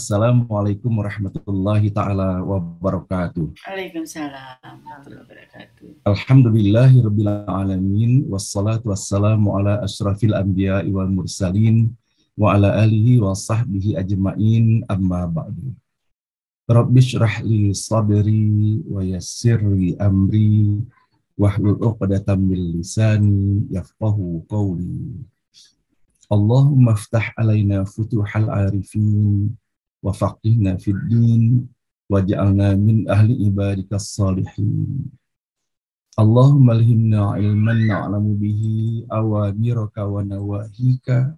Assalamualaikum warahmatullahi ta'ala wabarakatuh. Waalaikumsalam warahmatullahi wabarakatuh. Alhamdulillahirabbil alamin wassalatu wassalamu ala asyrafil anbiya'i wal mursalin wa ala alihi wa sahbihi ajma'in amma ba'du. Rabbi shrah li sadri wa yassir li amri wahlul 'uqdatam min lisani yafqahu qawli. Allahumma iftah alaina futuhal arifin wa faqihna fid din waj'alna min ahli ibadikas salihin. Allahumma alhimna ilman na'lamu bihi awamiraka wa nawahika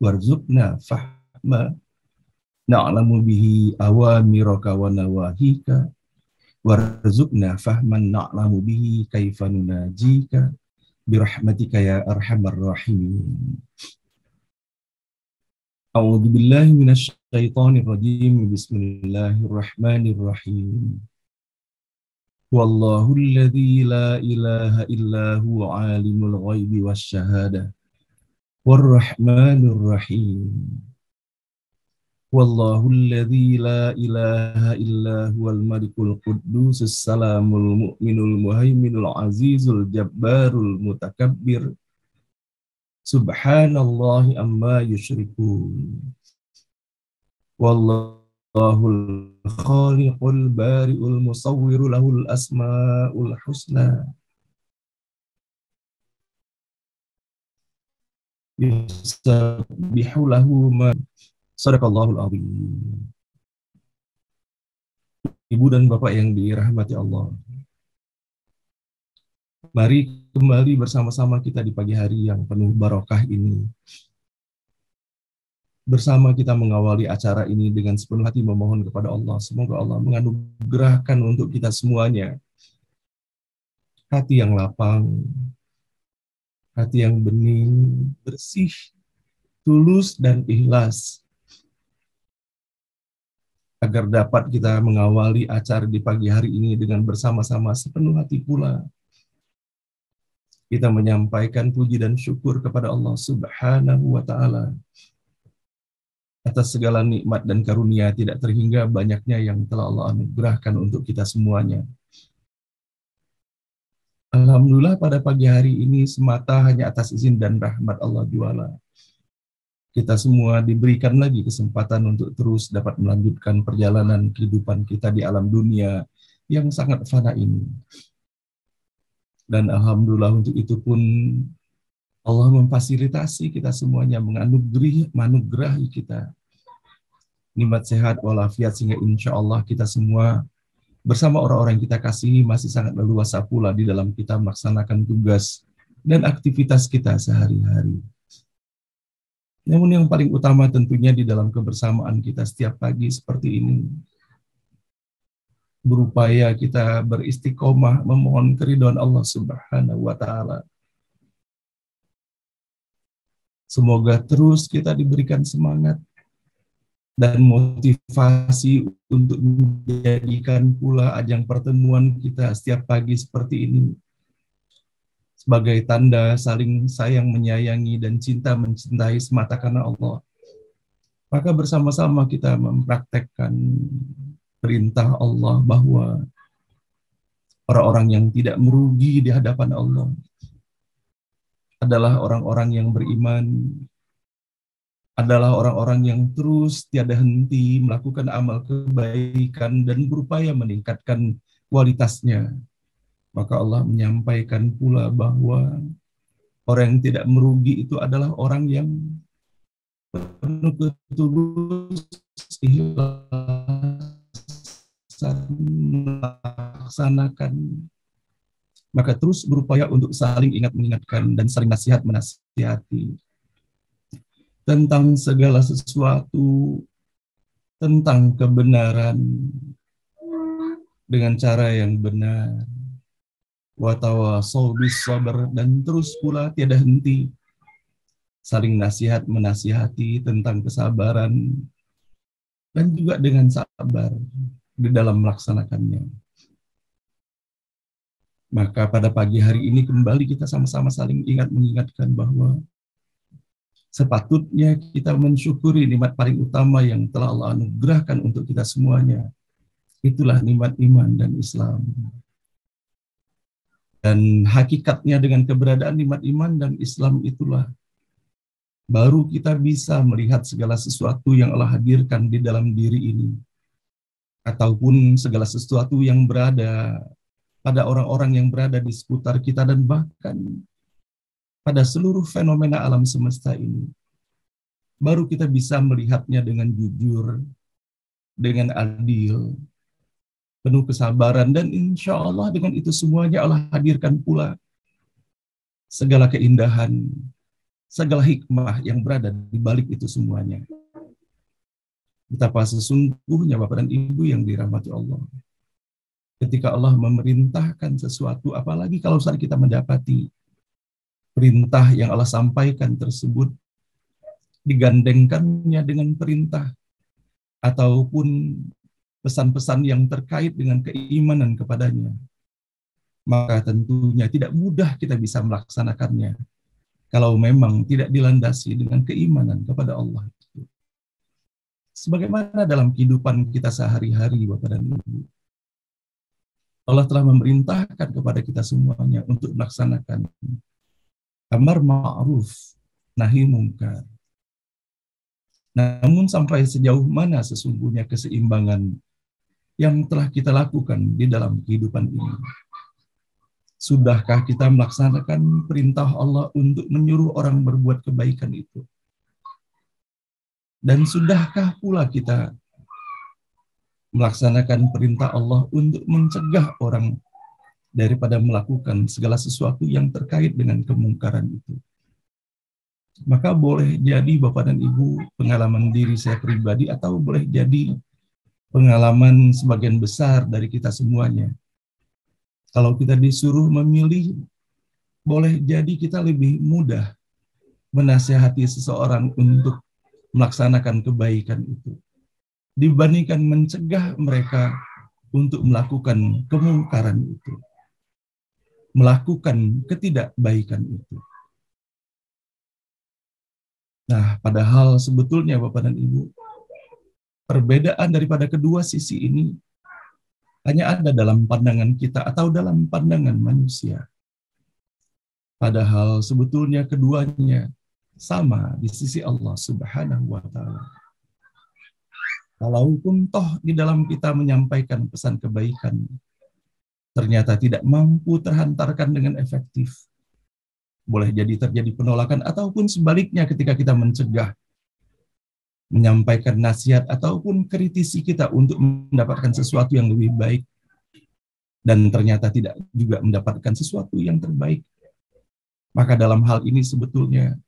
warzuqna fahma na'lamu bihi awamiraka wa nawahika warzuqna fahman na'lamu bihi kaifa nunajika birahmatika ya arhamar rahimin. A'udzu billahi minasy syaithanir rajim. Bismillahirrahmanirrahim. Wallahu alladzi la ilaha illa huwa alimul ghaibi wasyahadah warrahmanir rahim. Wallahu alladzi la ilaha illa huwal malikul quddusus salamul mu'minul muhaiminul azizul jabbarul mutakabbir. Subhanallahi amma yusyrikun. Wallahul khaliqul bari'ul musawwiru lahul asma'ul husna. Yusabbihu lahu ma sadaqallahul azim. Ibu dan Bapak yang dirahmati Allah, mari kembali bersama-sama kita di pagi hari yang penuh barokah ini. Bersama kita mengawali acara ini dengan sepenuh hati memohon kepada Allah. Semoga Allah menganugerahkan untuk kita semuanya hati yang lapang, hati yang bening, bersih, tulus, dan ikhlas. Agar dapat kita mengawali acara di pagi hari ini dengan bersama-sama sepenuh hati pula. Kita menyampaikan puji dan syukur kepada Allah Subhanahu wa ta'ala atas segala nikmat dan karunia tidak terhingga banyaknya yang telah Allah anugerahkan untuk kita semuanya. Alhamdulillah pada pagi hari ini semata hanya atas izin dan rahmat Allah Juala. Kita semua diberikan lagi kesempatan untuk terus dapat melanjutkan perjalanan kehidupan kita di alam dunia yang sangat fana ini. Dan alhamdulillah untuk itu pun Allah memfasilitasi kita semuanya, menganugerahi kita nikmat sehat walafiat sehingga insya Allah kita semua bersama orang-orang yang kita kasihi masih sangat leluasa pula di dalam kita melaksanakan tugas dan aktivitas kita sehari-hari. Namun yang paling utama tentunya di dalam kebersamaan kita setiap pagi seperti ini, berupaya kita beristiqomah memohon keridhaan Allah Subhanahu wa ta'ala. Semoga terus kita diberikan semangat dan motivasi untuk menjadikan pula ajang pertemuan kita setiap pagi seperti ini sebagai tanda saling sayang menyayangi dan cinta mencintai semata karena Allah. Maka bersama-sama kita mempraktekkan perintah Allah bahwa orang-orang yang tidak merugi di hadapan Allah adalah orang-orang yang beriman, adalah orang-orang yang terus tiada henti melakukan amal kebaikan dan berupaya meningkatkan kualitasnya. Maka Allah menyampaikan pula bahwa orang yang tidak merugi itu adalah orang yang penuh ketulusan melaksanakan, maka terus berupaya untuk saling ingat mengingatkan dan saling nasihat menasihati tentang segala sesuatu, tentang kebenaran dengan cara yang benar, wa tawassaw bis sabr, dan terus pula tiada henti saling nasihat menasihati tentang kesabaran dan juga dengan sabar di dalam melaksanakannya. Maka pada pagi hari ini kembali kita sama-sama saling ingat mengingatkan bahwa Sepatutnya kita mensyukuri nikmat paling utama yang telah Allah anugerahkan untuk kita semuanya. Itulah nikmat iman dan Islam. Dan hakikatnya dengan keberadaan nikmat iman dan Islam itulah baru kita bisa melihat segala sesuatu yang Allah hadirkan di dalam diri ini. Ataupun segala sesuatu yang berada pada orang-orang yang berada di sekitar kita dan bahkan pada seluruh fenomena alam semesta ini. Baru kita bisa melihatnya dengan jujur, dengan adil, penuh kesabaran, dan insya Allah dengan itu semuanya Allah hadirkan pula segala keindahan, segala hikmah yang berada di balik itu semuanya. Betapa sesungguhnya Bapak dan Ibu yang dirahmati Allah. Ketika Allah memerintahkan sesuatu, apalagi kalau saat kita mendapati perintah yang Allah sampaikan tersebut, digandengkannya dengan perintah ataupun pesan-pesan yang terkait dengan keimanan kepadanya, maka tentunya tidak mudah kita bisa melaksanakannya kalau memang tidak dilandasi dengan keimanan kepada Allah. Sebagaimana dalam kehidupan kita sehari-hari, Bapak dan Ibu, Allah telah memerintahkan kepada kita semuanya untuk melaksanakan amar ma'ruf, nahi mungkar. Namun sampai sejauh mana sesungguhnya keseimbangan yang telah kita lakukan di dalam kehidupan ini? Sudahkah kita melaksanakan perintah Allah untuk menyuruh orang berbuat kebaikan itu? Dan sudahkah pula kita melaksanakan perintah Allah untuk mencegah orang daripada melakukan segala sesuatu yang terkait dengan kemungkaran itu? Maka boleh jadi Bapak dan Ibu pengalaman diri saya pribadi atau boleh jadi pengalaman sebagian besar dari kita semuanya. Kalau kita disuruh memilih, boleh jadi kita lebih mudah menasihati seseorang untuk melaksanakan kebaikan itu dibandingkan mencegah mereka untuk melakukan kemungkaran itu, melakukan ketidakbaikan itu. Nah, padahal sebetulnya Bapak dan Ibu, perbedaan daripada kedua sisi ini hanya ada dalam pandangan kita atau dalam pandangan manusia. Padahal sebetulnya keduanya sama di sisi Allah Subhanahu wa Ta'ala. Kalaupun toh di dalam kita menyampaikan pesan kebaikan, ternyata tidak mampu terhantarkan dengan efektif, boleh jadi terjadi penolakan, ataupun sebaliknya ketika kita mencegah, menyampaikan nasihat, ataupun kritisi kita untuk mendapatkan sesuatu yang lebih baik, dan ternyata tidak juga mendapatkan sesuatu yang terbaik. Maka dalam hal ini sebetulnya,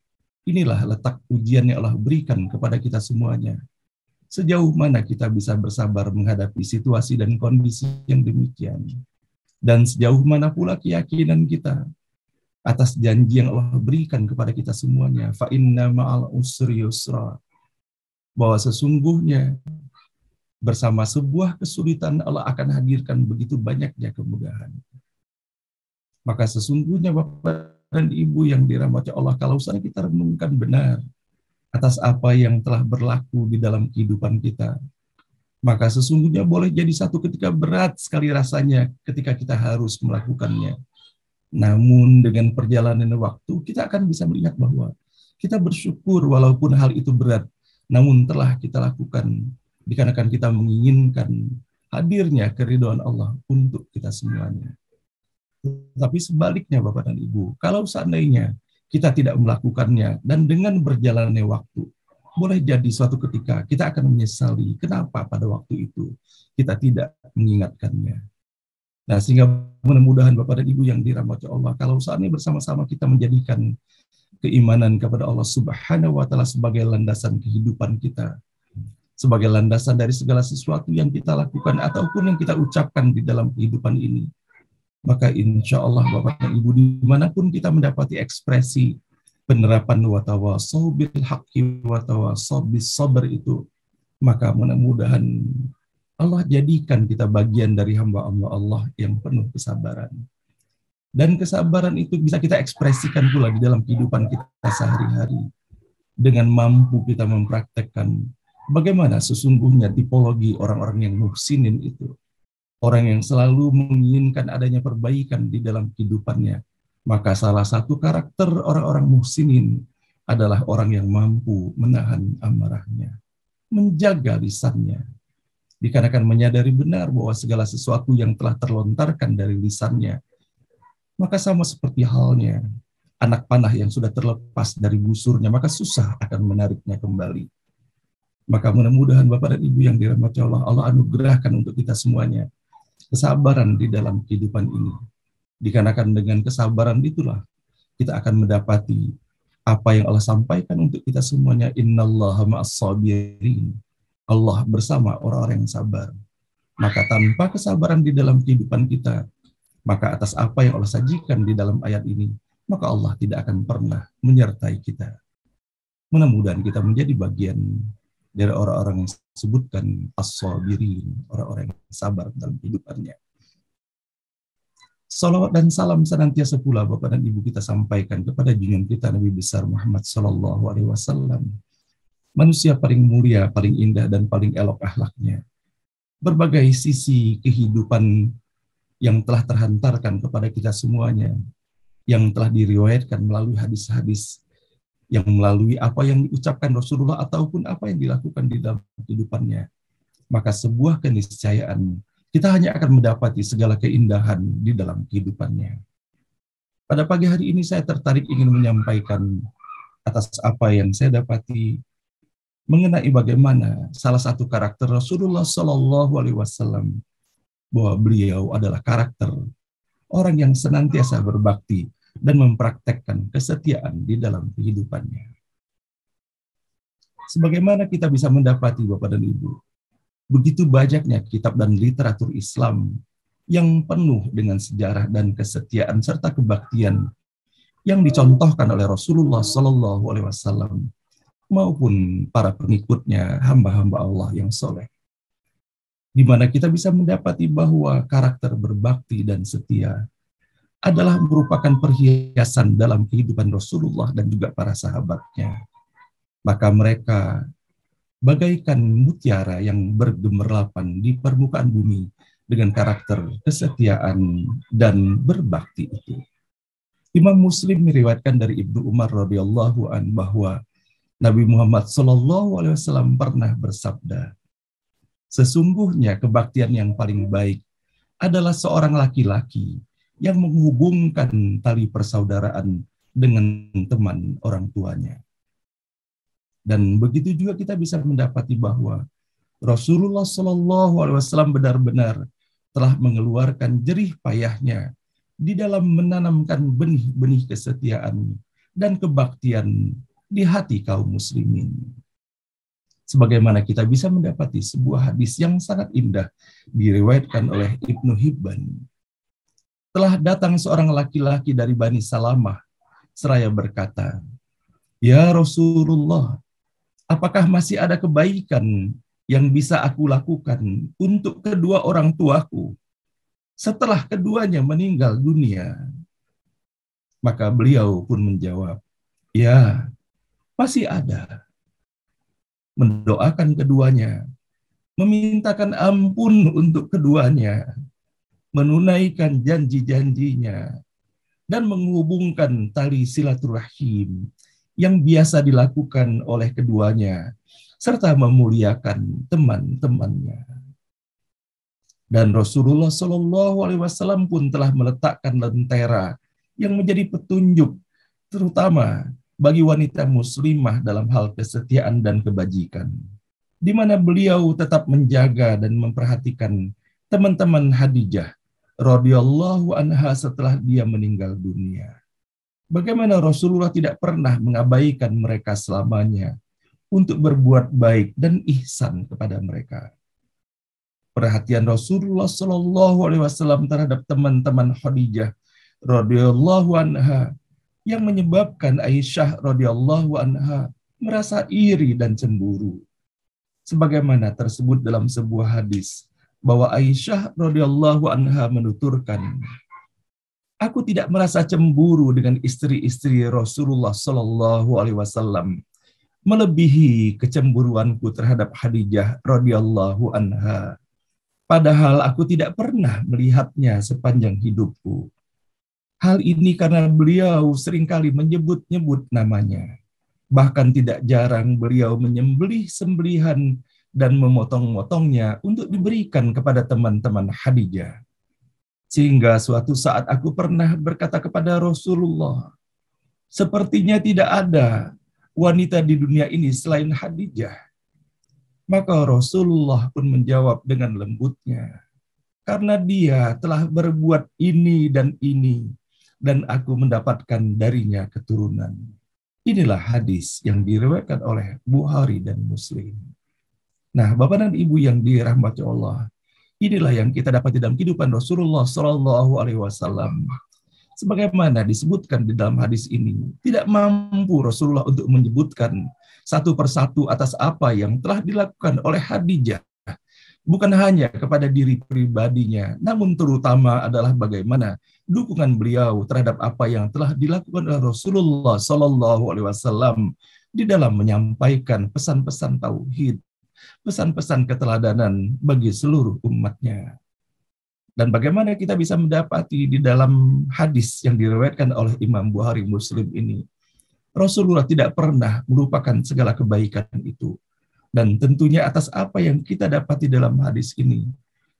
inilah letak ujian yang Allah berikan kepada kita semuanya. Sejauh mana kita bisa bersabar menghadapi situasi dan kondisi yang demikian. Dan sejauh mana pula keyakinan kita atas janji yang Allah berikan kepada kita semuanya, fa inna ma'al usri yusra, bahwa sesungguhnya bersama sebuah kesulitan Allah akan hadirkan begitu banyaknya kemudahan. Maka sesungguhnya Bapak dan Ibu yang dirahmati Allah, kalau saya kita renungkan benar atas apa yang telah berlaku di dalam kehidupan kita, maka sesungguhnya boleh jadi satu ketika berat sekali rasanya ketika kita harus melakukannya. Namun dengan perjalanan waktu kita akan bisa melihat bahwa kita bersyukur walaupun hal itu berat, namun telah kita lakukan dikarenakan kita menginginkan hadirnya keridhaan Allah untuk kita semuanya. Tapi sebaliknya Bapak dan Ibu, kalau seandainya kita tidak melakukannya dan dengan berjalannya waktu, boleh jadi suatu ketika kita akan menyesali kenapa pada waktu itu kita tidak mengingatkannya. Nah, sehingga mudah-mudahan Bapak dan Ibu yang dirahmati Allah, kalau saat ini bersama-sama kita menjadikan keimanan kepada Allah Subhanahu wa Ta'ala sebagai landasan kehidupan kita, sebagai landasan dari segala sesuatu yang kita lakukan ataupun yang kita ucapkan di dalam kehidupan ini, maka insya Allah Bapak dan Ibu dimanapun kita mendapati ekspresi penerapan wa tawasau bil haqqi wa tawasau bis sabr itu, maka mudah-mudahan Allah jadikan kita bagian dari hamba-hamba Allah yang penuh kesabaran. Dan kesabaran itu bisa kita ekspresikan pula di dalam kehidupan kita sehari-hari. dengan mampu kita mempraktekkan bagaimana sesungguhnya tipologi orang-orang yang muhsinin itu. Orang yang selalu menginginkan adanya perbaikan di dalam kehidupannya. Maka salah satu karakter orang-orang muhsinin adalah orang yang mampu menahan amarahnya, menjaga lisannya. Dikarenakan menyadari benar bahwa segala sesuatu yang telah terlontarkan dari lisannya, maka sama seperti halnya anak panah yang sudah terlepas dari busurnya, maka susah akan menariknya kembali. Maka mudah-mudahan Bapak dan Ibu yang dirahmati Allah, Allah anugerahkan untuk kita semuanya kesabaran di dalam kehidupan ini. Dikarenakan dengan kesabaran itulah kita akan mendapati apa yang Allah sampaikan untuk kita semuanya. Innallaha ma'as-sabirin. Allah bersama orang-orang yang sabar. Maka tanpa kesabaran di dalam kehidupan kita, maka atas apa yang Allah sajikan di dalam ayat ini, maka Allah tidak akan pernah menyertai kita. Mudah-mudahan kita menjadi bagian dari orang-orang yang disebutkan as-sabirin, orang-orang yang sabar dalam kehidupannya. Salawat dan salam senantiasa pula Bapak dan Ibu kita sampaikan kepada junjungan kita Nabi besar Muhammad Sallallahu Alaihi Wasallam, manusia paling mulia, paling indah dan paling elok akhlaknya. Berbagai sisi kehidupan yang telah terhantarkan kepada kita semuanya, yang telah diriwayatkan melalui hadis-hadis, yang melalui apa yang diucapkan Rasulullah ataupun apa yang dilakukan di dalam kehidupannya. Maka sebuah keniscayaan kita hanya akan mendapati segala keindahan di dalam kehidupannya. Pada pagi hari ini saya tertarik ingin menyampaikan atas apa yang saya dapati mengenai bagaimana salah satu karakter Rasulullah Shallallahu Alaihi Wasallam, bahwa beliau adalah karakter orang yang senantiasa berbakti dan mempraktekkan kesetiaan di dalam kehidupannya. Sebagaimana kita bisa mendapati Bapak dan Ibu, begitu banyaknya kitab dan literatur Islam yang penuh dengan sejarah dan kesetiaan serta kebaktian yang dicontohkan oleh Rasulullah Shallallahu Alaihi Wasallam maupun para pengikutnya, hamba-hamba Allah yang soleh, di mana kita bisa mendapati bahwa karakter berbakti dan setia adalah merupakan perhiasan dalam kehidupan Rasulullah dan juga para sahabatnya. Maka mereka bagaikan mutiara yang bergemerlapan di permukaan bumi dengan karakter kesetiaan dan berbakti itu. Imam Muslim meriwayatkan dari Ibnu Umar radhiyallahu an bahwa Nabi Muhammad sallallahu alaihi wasallam pernah bersabda, sesungguhnya kebaktian yang paling baik adalah seorang laki-laki yang menghubungkan tali persaudaraan dengan teman orang tuanya. Dan begitu juga kita bisa mendapati bahwa Rasulullah Shallallahu Alaihi Wasallam benar-benar telah mengeluarkan jerih payahnya di dalam menanamkan benih-benih kesetiaan dan kebaktian di hati kaum muslimin. Sebagaimana kita bisa mendapati sebuah hadis yang sangat indah diriwayatkan oleh Ibnu Hibban. Telah datang seorang laki-laki dari Bani Salamah seraya berkata, "Ya Rasulullah, apakah masih ada kebaikan yang bisa aku lakukan untuk kedua orang tuaku setelah keduanya meninggal dunia?" Maka beliau pun menjawab, "Ya, masih ada. Mendoakan keduanya, memintakan ampun untuk keduanya, menunaikan janji-janjinya, dan menghubungkan tali silaturahim yang biasa dilakukan oleh keduanya, serta memuliakan teman-temannya." Dan Rasulullah Shallallahu Alaihi Wasallam pun telah meletakkan lentera yang menjadi petunjuk, terutama bagi wanita muslimah dalam hal kesetiaan dan kebajikan, di mana beliau tetap menjaga dan memperhatikan teman-teman Khadijah radhiyallahu anha setelah dia meninggal dunia. Bagaimana Rasulullah tidak pernah mengabaikan mereka selamanya untuk berbuat baik dan ihsan kepada mereka. Perhatian Rasulullah Shallallahu Alaihi Wasallam terhadap teman-teman Khadijah radhiyallahu anha yang menyebabkan Aisyah radhiyallahu anha merasa iri dan cemburu. Sebagaimana tersebut dalam sebuah hadis bahwa Aisyah radhiyallahu anha menuturkan, "Aku tidak merasa cemburu dengan istri-istri Rasulullah sallallahu alaihi wasallam melebihi kecemburuanku terhadap Khadijah radhiyallahu anha. Padahal aku tidak pernah melihatnya sepanjang hidupku. Hal ini karena beliau seringkali menyebut-nyebut namanya. Bahkan tidak jarang beliau menyembelih sembelihan dan memotong-motongnya untuk diberikan kepada teman-teman Khadijah. Sehingga suatu saat aku pernah berkata kepada Rasulullah, sepertinya tidak ada wanita di dunia ini selain Khadijah. Maka Rasulullah pun menjawab dengan lembutnya, karena dia telah berbuat ini, dan aku mendapatkan darinya keturunan. Inilah hadis yang diriwayatkan oleh Bukhari dan Muslim. Nah, Bapak dan Ibu yang dirahmati Allah, inilah yang kita dapat di dalam kehidupan Rasulullah Shallallahu Alaihi Wasallam. Sebagaimana disebutkan di dalam hadis ini, tidak mampu Rasulullah untuk menyebutkan satu persatu atas apa yang telah dilakukan oleh Khadijah. Bukan hanya kepada diri pribadinya, namun terutama adalah bagaimana dukungan beliau terhadap apa yang telah dilakukan oleh Rasulullah Shallallahu Alaihi Wasallam di dalam menyampaikan pesan-pesan tauhid, pesan-pesan keteladanan bagi seluruh umatnya. Dan bagaimana kita bisa mendapati di dalam hadis yang diriwayatkan oleh Imam Bukhari Muslim ini, Rasulullah tidak pernah melupakan segala kebaikan itu. Dan tentunya atas apa yang kita dapati dalam hadis ini,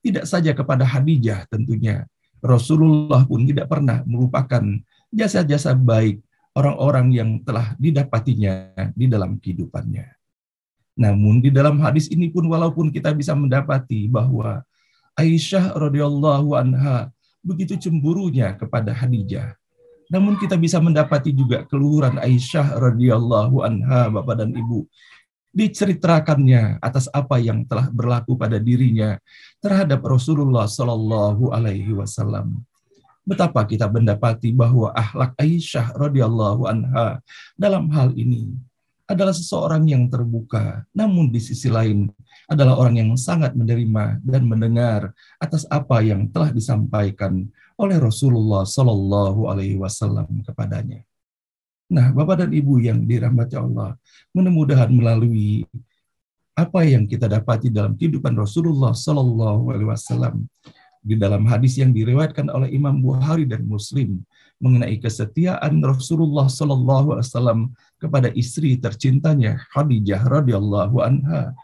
tidak saja kepada Khadijah tentunya, Rasulullah pun tidak pernah melupakan jasa-jasa baik orang-orang yang telah didapatinya di dalam kehidupannya. Namun di dalam hadis ini pun walaupun kita bisa mendapati bahwa Aisyah radhiyallahu anha begitu cemburunya kepada Khadijah, namun kita bisa mendapati juga keluhuran Aisyah radhiyallahu anha, Bapak dan Ibu, diceritakannya atas apa yang telah berlaku pada dirinya terhadap Rasulullah Shallallahu Alaihi Wasallam. Betapa kita mendapati bahwa akhlak Aisyah radhiyallahu anha dalam hal ini adalah seseorang yang terbuka, namun di sisi lain adalah orang yang sangat menerima dan mendengar atas apa yang telah disampaikan oleh Rasulullah Shallallahu Alaihi Wasallam kepadanya. Nah, Bapak dan Ibu yang dirahmati Allah, mudah-mudahan melalui apa yang kita dapati dalam kehidupan Rasulullah Shallallahu Alaihi Wasallam di dalam hadis yang diriwayatkan oleh Imam Bukhari dan Muslim mengenai kesetiaan Rasulullah Shallallahu Alaihi Wasallam kepada istri tercintanya Khadijah radhiyallahu anha.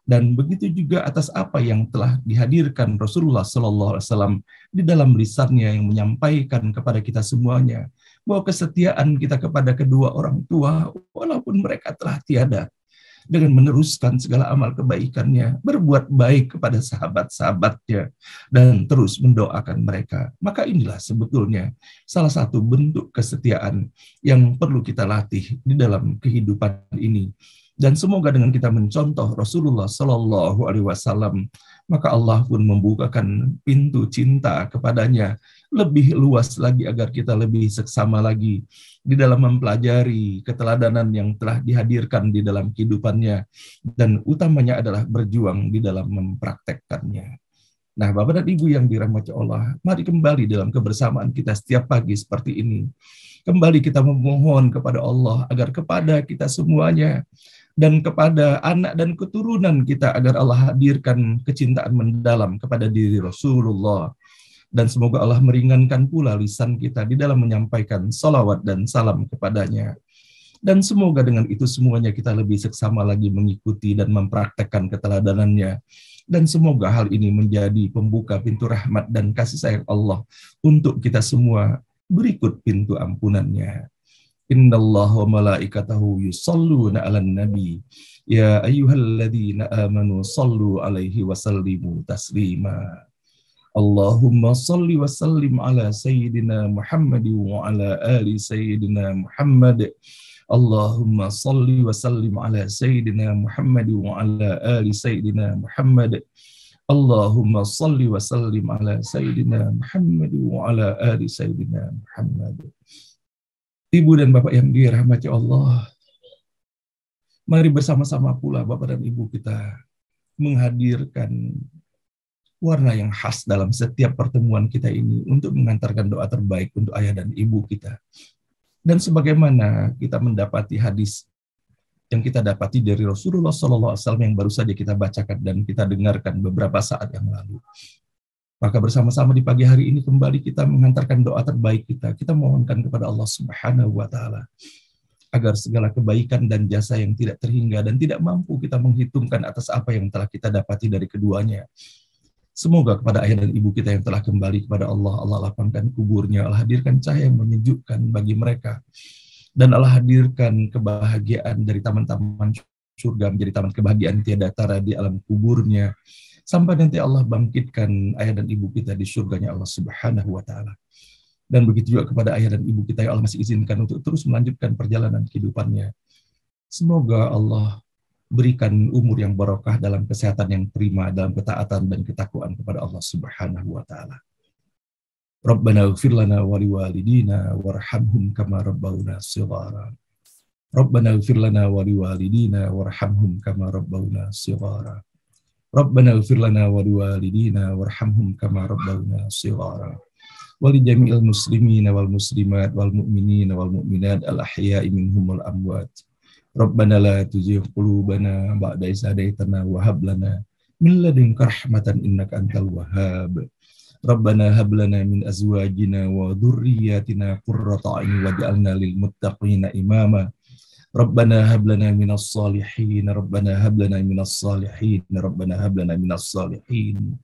Dan begitu juga atas apa yang telah dihadirkan Rasulullah Shallallahu Alaihi Wasallam di dalam lisannya yang menyampaikan kepada kita semuanya bahwa kesetiaan kita kepada kedua orang tua walaupun mereka telah tiada, dengan meneruskan segala amal kebaikannya, berbuat baik kepada sahabat-sahabatnya, dan terus mendoakan mereka. Maka inilah sebetulnya salah satu bentuk kesetiaan yang perlu kita latih di dalam kehidupan ini. Dan semoga dengan kita mencontoh Rasulullah Shallallahu Alaihi Wasallam, maka Allah pun membukakan pintu cinta kepadanya lebih luas lagi agar kita lebih seksama lagi di dalam mempelajari keteladanan yang telah dihadirkan di dalam kehidupannya, dan utamanya adalah berjuang di dalam mempraktekkannya. Nah, Bapak dan Ibu yang dirahmati Allah, mari kembali dalam kebersamaan kita setiap pagi seperti ini. Kembali kita memohon kepada Allah agar kepada kita semuanya dan kepada anak dan keturunan kita agar Allah hadirkan kecintaan mendalam kepada diri Rasulullah. Dan semoga Allah meringankan pula lisan kita di dalam menyampaikan salawat dan salam kepadanya. Dan semoga dengan itu semuanya kita lebih seksama lagi mengikuti dan mempraktekkan keteladanannya. Dan semoga hal ini menjadi pembuka pintu rahmat dan kasih sayang Allah untuk kita semua berikut pintu ampunannya. Innallaha wa malaikatahu yusalluna 'alan nabi ya ayyuhalladzina amanu sallu 'alaihi wa sallimu taslima. Allahumma salli wa sallim ala sayyidina Muhammad wa ala ali sayyidina Muhammad. Allahumma salli wa sallim ala sayyidina Muhammad wa ala ali sayyidina Muhammad. Allahumma salli wa sallim ala sayyidina Muhammad wa ala ali sayyidina Muhammad. Ibu dan Bapak yang dirahmati Allah, mari bersama-sama pula Bapak dan Ibu kita menghadirkan warna yang khas dalam setiap pertemuan kita ini untuk mengantarkan doa terbaik untuk ayah dan ibu kita. Dan sebagaimana kita mendapati hadis yang kita dapati dari Rasulullah SAW yang baru saja kita bacakan dan kita dengarkan beberapa saat yang lalu. Maka bersama-sama di pagi hari ini kembali kita menghantarkan doa terbaik kita. Kita mohonkan kepada Allah Subhanahu wa Ta'ala agar segala kebaikan dan jasa yang tidak terhingga dan tidak mampu kita menghitungkan atas apa yang telah kita dapati dari keduanya. Semoga kepada ayah dan ibu kita yang telah kembali kepada Allah, Allah lapangkan kuburnya, Allah hadirkan cahaya yang menyejukkan bagi mereka. Dan Allah hadirkan kebahagiaan dari taman-taman surga menjadi taman kebahagiaan tiada tara di alam kuburnya. Sampai nanti Allah bangkitkan ayah dan ibu kita di surganya Allah Subhanahu wa Ta'ala. Dan begitu juga kepada ayah dan ibu kita yang Allah masih izinkan untuk terus melanjutkan perjalanan kehidupannya. Semoga Allah berikan umur yang barokah dalam kesehatan yang prima, dalam ketaatan dan ketakwaan kepada Allah Subhanahu wa Ta'ala. Rabbana ighfir lana wa liwalidina warhamhum kama rabbawna shighara. Rabbana ighfir lana wa liwalidina warhamhum kama rabbawna shighara. Rabbana ighfir lana wa liwalidina warhamhum kama rabbawna shighara. Wali jami'il muslimina wal muslimat wal mu'minina wal mu'minat al ahya'i minhum wal amwat. Rabbana la tuzigh qulubana ba'da idh hadaytana wa hab lana min ladunka rahmatan innaka antal wahhab. Rabbana hab lana min azwajina wa dhurriyyatina qurrata a'yun waj'alna lil muttaqina imama. Rabbana hab lana minas salihin. Rabbana hab lana minas salihin. Rabbana hab lana minas salihin.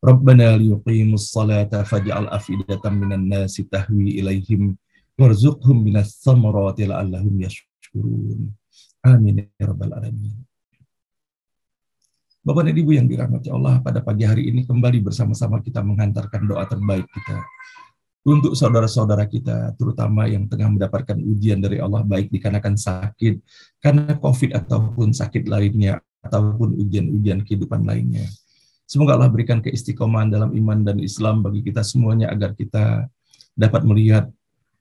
Rabbana liyuqimus salata faj'al afidatan minan nasi tahwi ilaihim warzuqhum minas thamarati la'allahum yashkurun. Amin ya rabbal alamin. Bapak dan Ibu yang dirahmati Allah, pada pagi hari ini kembali bersama-sama kita menghantarkan doa terbaik kita untuk saudara-saudara kita, terutama yang tengah mendapatkan ujian dari Allah, baik dikarenakan sakit, karena COVID ataupun sakit lainnya, ataupun ujian-ujian kehidupan lainnya. Semoga Allah berikan keistiqomahan dalam iman dan Islam bagi kita semuanya agar kita dapat melihat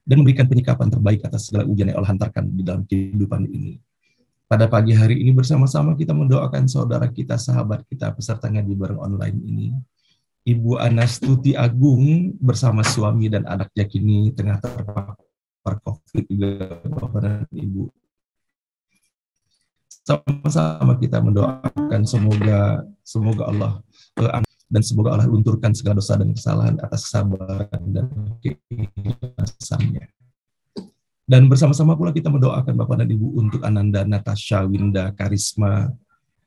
dan memberikan penyikapan terbaik atas segala ujian yang Allah hantarkan di dalam kehidupan ini. Pada pagi hari ini bersama-sama kita mendoakan saudara kita, sahabat kita, peserta ngaji bareng online ini. Ibu Anastuti Agung bersama suami dan anaknya kini tengah terpapar COVID juga, Bapak dan Ibu. Sama-sama kita mendoakan semoga Allah dan semoga Allah lunturkan segala dosa dan kesalahan atas kesabaran dan keikhlasannya. Dan bersama-sama pula kita mendoakan Bapak dan Ibu untuk Ananda Natasha Winda Karisma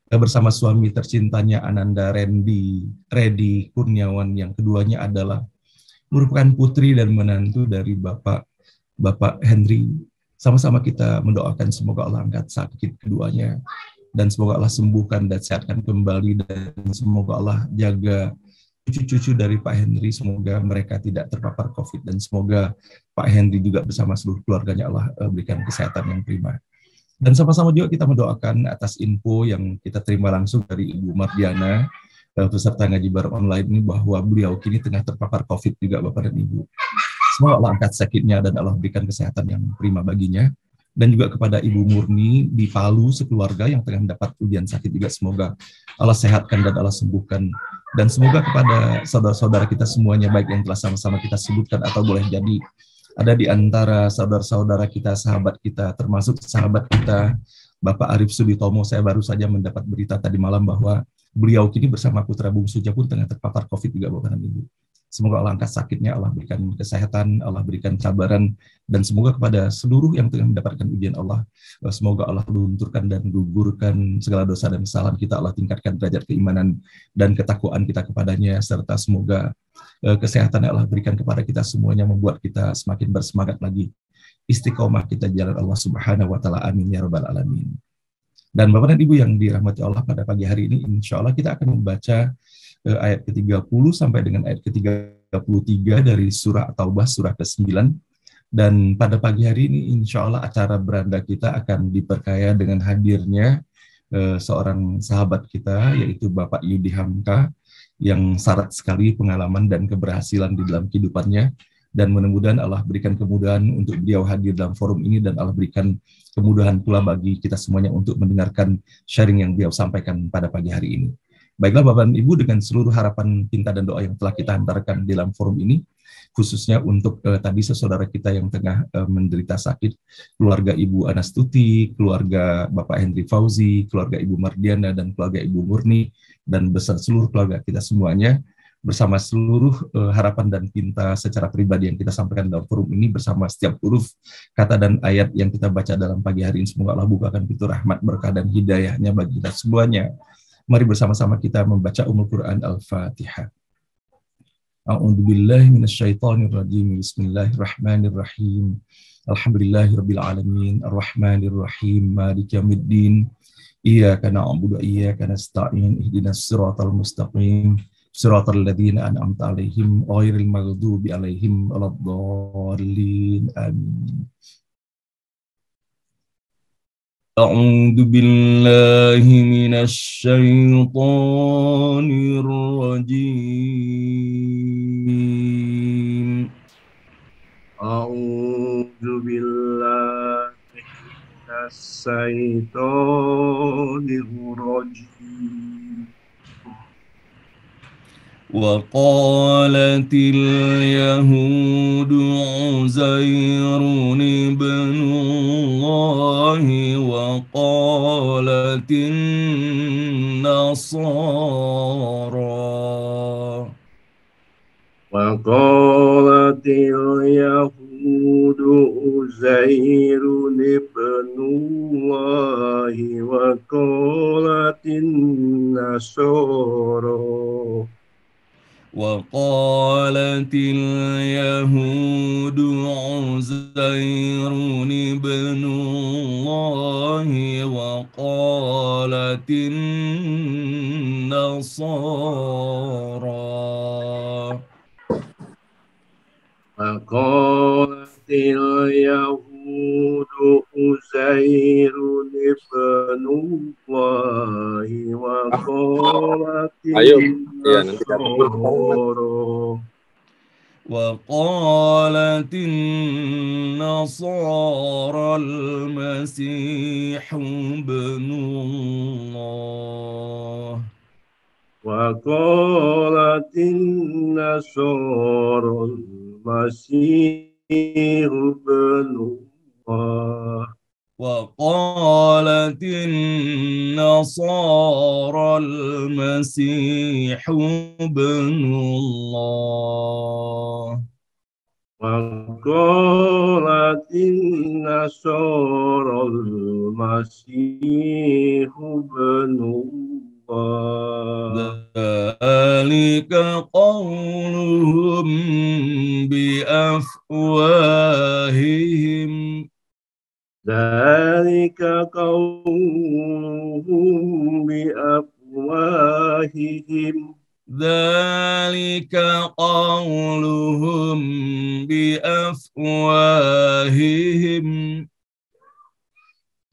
bersama suami tercintanya Ananda Redi Kurniawan, yang keduanya adalah merupakan putri dan menantu dari Bapak Henry. Sama-sama kita mendoakan semoga Allah angkat sakit keduanya dan semoga Allah sembuhkan dan sehatkan kembali, dan semoga Allah jaga cucu-cucu dari Pak Henry, semoga mereka tidak terpapar COVID, dan semoga Pak Henry juga bersama seluruh keluarganya Allah berikan kesehatan yang prima. Dan sama-sama juga kita mendoakan atas info yang kita terima langsung dari Ibu Mardiana, peserta ngaji bareng online ini, bahwa beliau kini tengah terpapar COVID juga, Bapak dan Ibu. Semoga Allah angkat sakitnya dan Allah berikan kesehatan yang prima baginya. Dan juga kepada Ibu Murni di Palu sekeluarga yang tengah mendapat ujian sakit juga, semoga Allah sehatkan dan Allah sembuhkan. Dan semoga kepada saudara-saudara kita semuanya, baik yang telah sama-sama kita sebutkan atau boleh jadi ada di antara saudara-saudara kita, sahabat kita, termasuk sahabat kita Bapak Arif Suditomo. Saya baru saja mendapat berita tadi malam bahwa beliau kini bersama putra bungsunya pun tengah terpapar COVID juga, Bapak dan Ibu. Semoga Allah angkat sakitnya, Allah berikan kesehatan, Allah berikan kesabaran, dan semoga kepada seluruh yang tengah mendapatkan ujian Allah, semoga Allah lunturkan dan gugurkan segala dosa dan kesalahan kita, Allah tingkatkan derajat keimanan dan ketakwaan kita kepadanya, serta semoga kesehatan yang Allah berikan kepada kita semuanya membuat kita semakin bersemangat lagi istiqomah kita jalan Allah Subhanahu wa Ta'ala. Amin ya rabbal alamin. Dan Bapak dan Ibu yang dirahmati Allah, pada pagi hari ini insya Allah kita akan membaca ayat ke-30 sampai dengan ayat ke-33 dari surah At-Taubah, surah ke-9. Dan pada pagi hari ini insya Allah acara beranda kita akan diperkaya dengan hadirnya seorang sahabat kita, yaitu Bapak Yudi Hamka, yang syarat sekali pengalaman dan keberhasilan di dalam kehidupannya. Dan mudah-mudahan Allah berikan kemudahan untuk beliau hadir dalam forum ini, dan Allah berikan kemudahan pula bagi kita semuanya untuk mendengarkan sharing yang beliau sampaikan pada pagi hari ini. Baiklah Bapak dan Ibu, dengan seluruh harapan, pinta, dan doa yang telah kita hantarkan dalam forum ini, khususnya untuk tadi saudara kita yang tengah menderita sakit, keluarga Ibu Anastuti, keluarga Bapak Hendri Fauzi, keluarga Ibu Mardiana, dan keluarga Ibu Murni, dan beserta seluruh keluarga kita semuanya, bersama seluruh harapan dan pinta secara pribadi yang kita sampaikan dalam forum ini, bersama setiap huruf, kata, dan ayat yang kita baca dalam pagi hari ini, semoga Allah bukakan pintu rahmat, berkah, dan hidayahnya bagi kita semuanya. Mari bersama-sama kita membaca Quran Al-Fatihah. A'udzubillahi minasyaitonirrajim. Bismillahirrahmanirrahim. Alhamdulillahirabbil alamin, arrahmanirrahim, maliki yaumiddin. Iyyaka na'budu wa iyyaka nasta'in. Ihdinas siratal mustaqim. Siratal ladzina an'amta 'alaihim ghairil maghdubi 'alaihim waladdallin. Amin. أعوذ بالله من الشيطان الرجيم. أعوذ بالله من الشيطان الرجيم. وقالت اليهود عزير ابن الله وقالت اليهود عزير ابن الله وقالت اليهود عزير ابن الله وقالت النصارى اليهود عزير ابن الله وقالت النصارى المسيح ابن الله وقالت النصارى المسيح ابن الله وقالت النصارى المسيح ابن الله وقالت النصارى المسيح ابن الله ذلك قولهم بأفواههم ذلك قولهم بأفواههم ذلك قولهم بأفواههم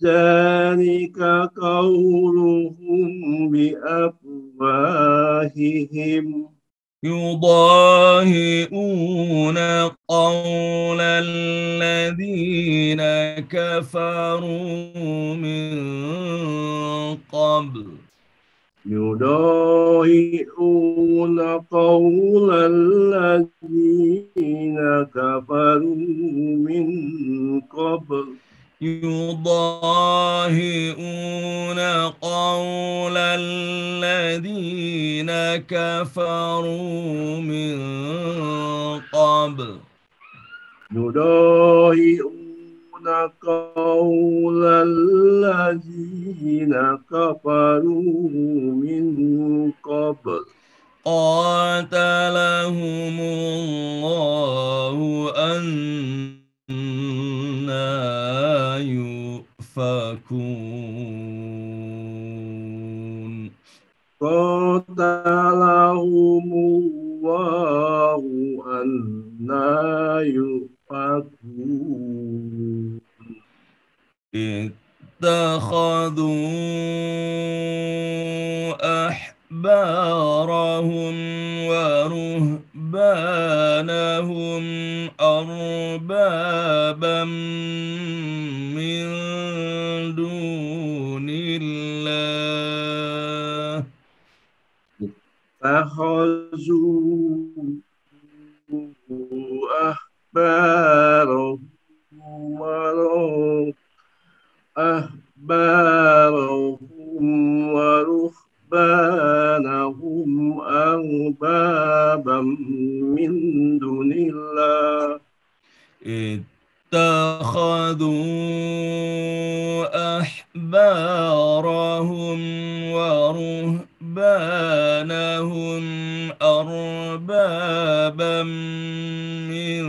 ذلك قولهم بأفواههم يضاهئون قول الذين كفروا من قبل يضاهئون قول الذين كفروا من قبل يضاهئون قول الذين كفروا من قبل يضاهئون قول الذين كفروا من قبل قاتلهم الله أنى يؤفكون قاتلهم الله أنى يؤفكون اتخذوا أحبارهم ورهبانهم أربابا من دون الله اتخذوا أحبارهم ورهبانهم أربابا من دون الله اتخذوا أحبارهم ورهبانهم أربابا من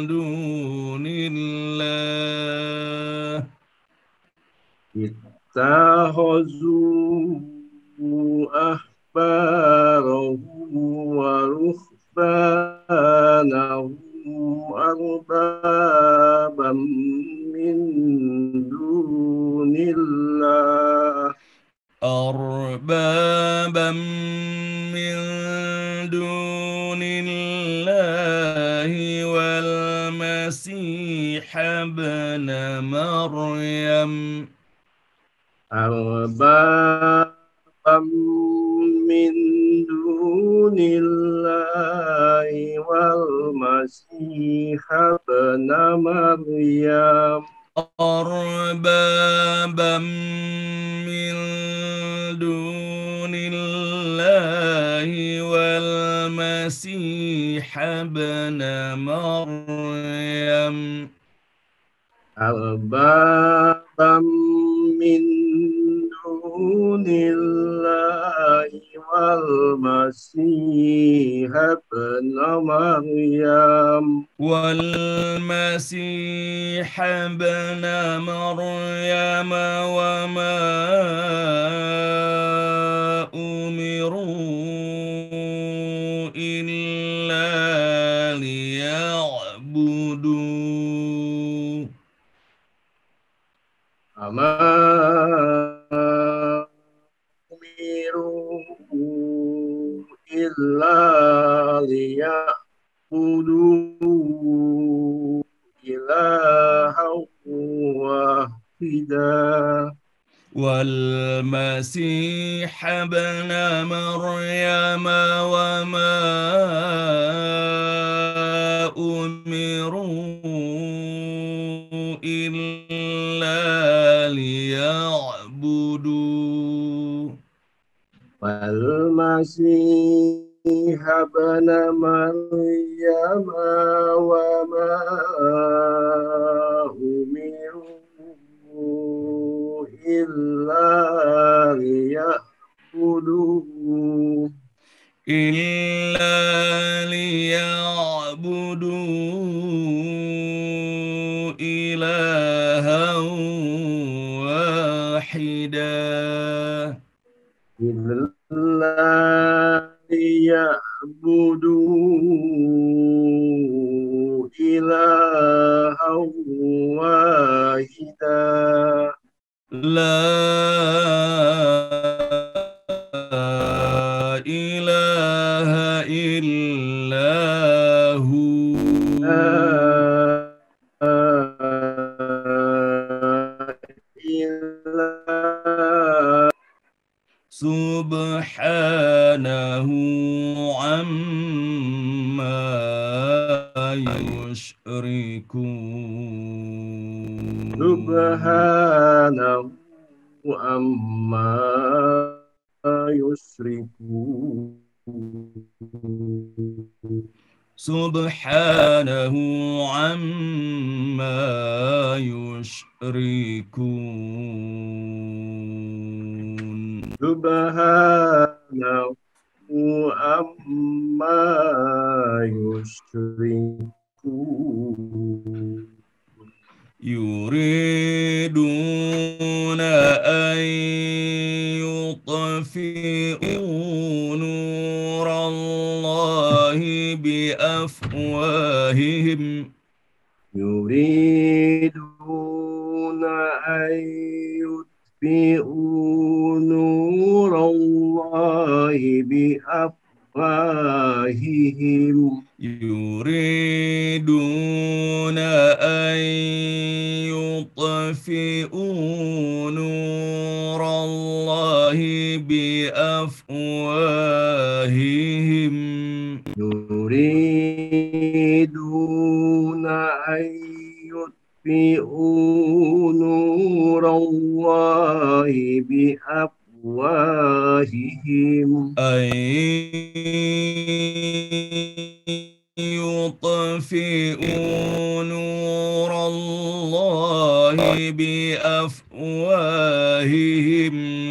دون الله اتخذوا أحبارهم ورهبانهم أربابا من دون الله أربابا من دون الله والمسيح ابن مريم أربابا من دون الله والمسيح ابن مريم أربابا من دون الله والمسيح ابن مريم أربابا من دون الله والمسيح ابن مريم والمسيح ابن مريم وما أمروا إلا ليعبدوا وما أمروا إلا ليعبدوا إلها واحدا والمسيح ابن مريم وما أمروا إلا ليعبدوا والمسيح ابن مريم وما أمروا إلا ليعبدوا إلها واحدا إلا ليعبدوا إلها واحدا لا إله إلا هو سبحانه عما يشركون سبحانه عما يشركون سبحانه عما يشركون سبحانه عما يشركون يريدون أن يطفئوا نور الله بأفواههم يريدون أن يطفئوا نور الله بأفواههم يريدون أن يطفئوا نور الله بأفواههم يطفئوا نور الله بأفواههم يطفئوا نور الله بأفواههم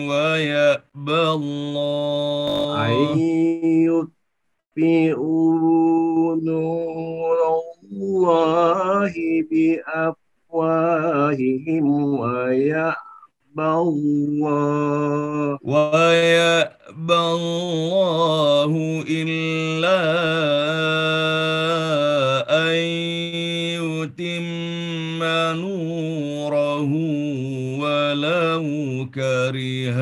ويأبى الله يطفئوا نور الله بأفواههم ويأبى الله إلا أن يتم نوره ولو كره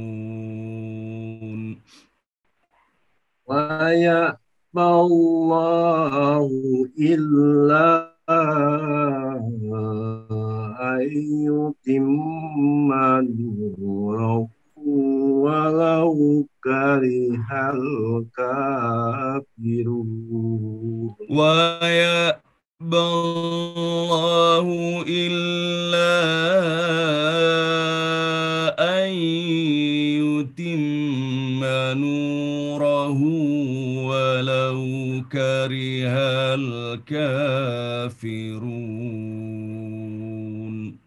الكافرون ويأبى الله إلا أن يتم نوره ولو كره الكافرون ويأبى الله إلا أن يتم نوره ولو كره الكافرون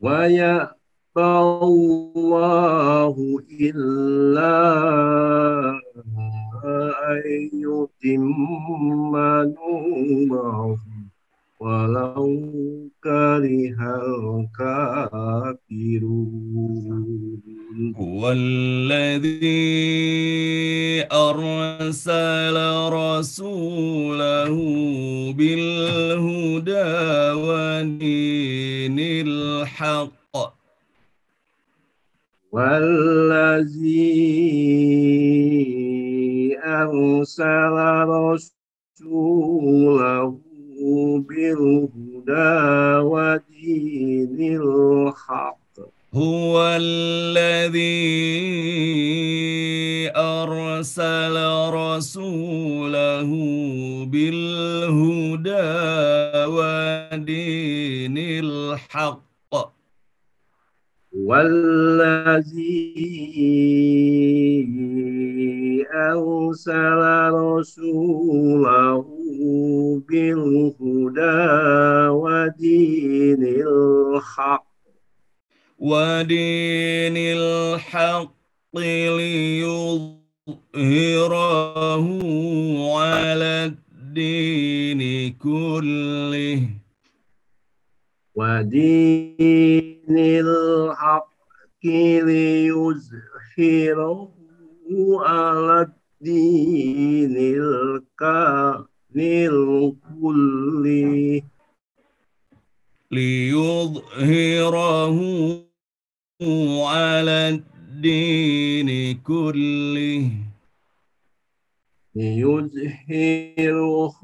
ويأبى الله إلا أن يتم نوره ولو كره الكافرون هو الذي أرسل رسوله بالهدى ودين الحق والذي أرسل رسوله بالهدى ودين الحق هو الذي أرسل رسوله بالهدى ودين الحق والذي أرسل رسوله بالهدى ودين الحق ليظهره على الدين كله ودين الحق ليظهره على الدين كله ليظهره على الدين كله ليظهره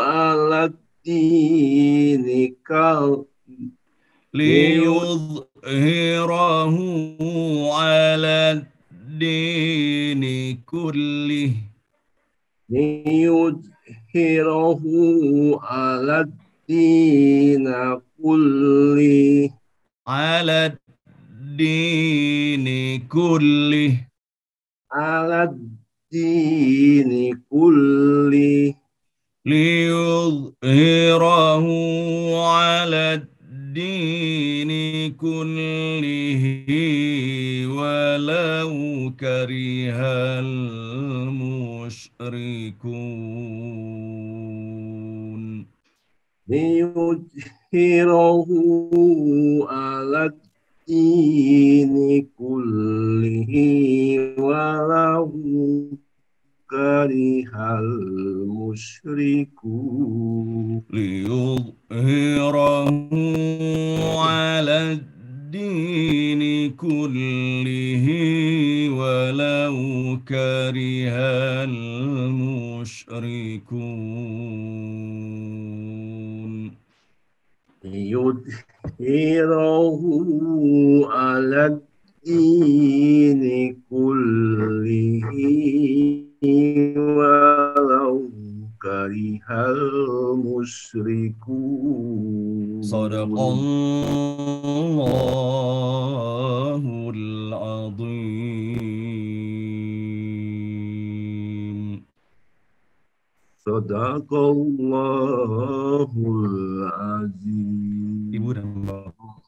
على الدين ليظهره على الدين كله ليظهره على الدين كله على الدين كله على الدين كله ليظهره على الدين كله ولو كره المشركون ليظهره على الدين كله ولو كره المشركون ليظهره على الدين كله ولو كره المشركون ليظهره على الدين كله ولو karihal musyrikun. Sadaqallahul azim. Sadaqallahul azim. Ibu dan Bapak